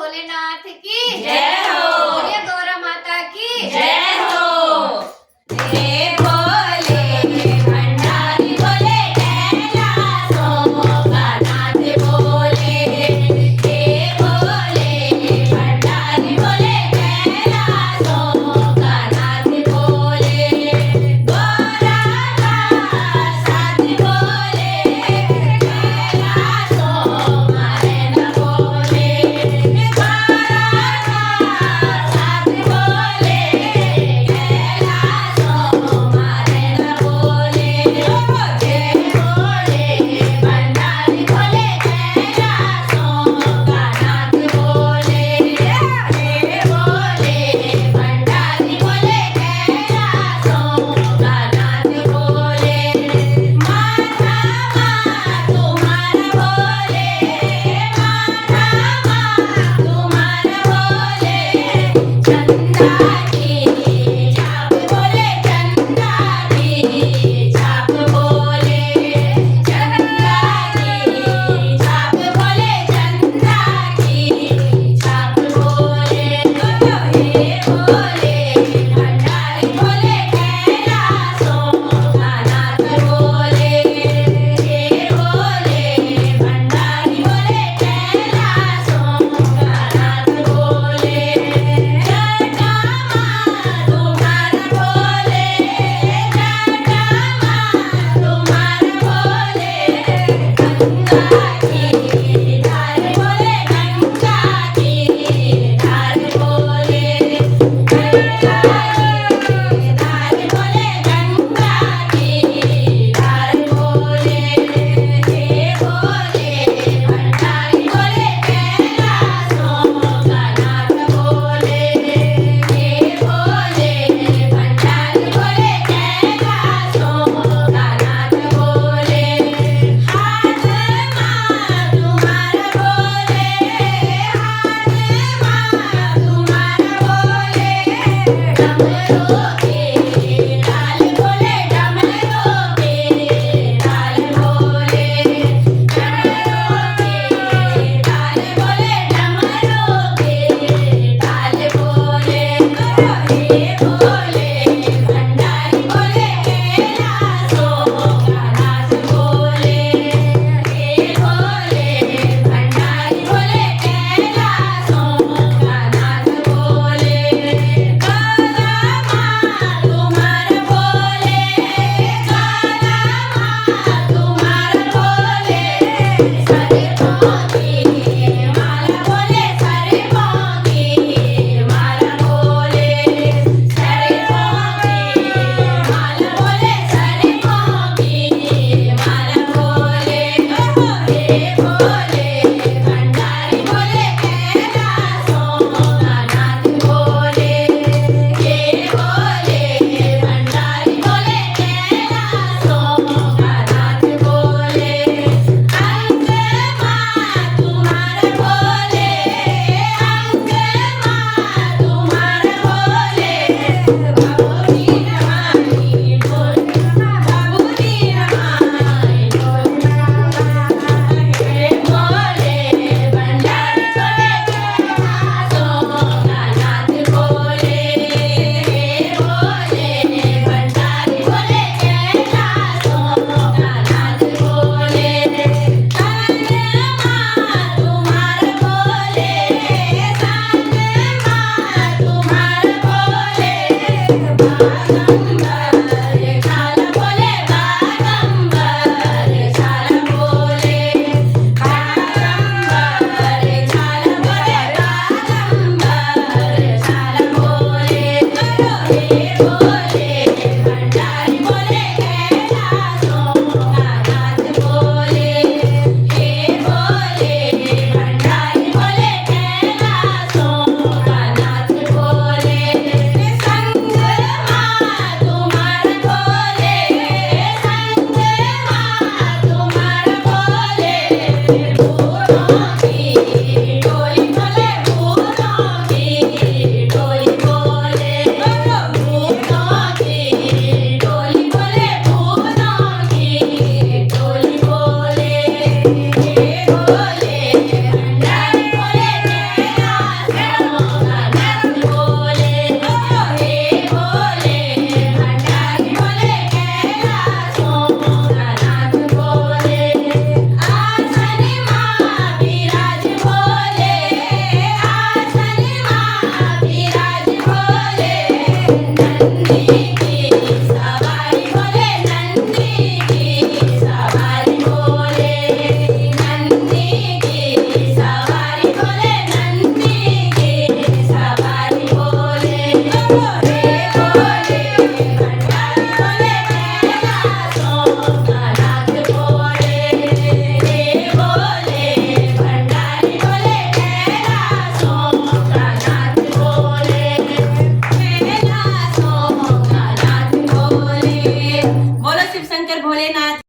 भोलेनाथ की जय हो। बोलिए गौरा माता की जय हो। हे भोले भंडारी बोले कैलाशों का नाथ बोले। हे भोले भंडारी बोले कैलाशों का नाथ बोले। गौरा का साथ बोले कैलाशों मारे न बोले। गौरा का साथ बोले कैलाशों मारे न बोले। जय भोले भंडारी बोले कैलाशों का नाथ बोले। हे भोले भंडारी बोले कैलाशों का नाथ बोले। माथा तुम्हारा बोले, माथा तुम्हारा बोले।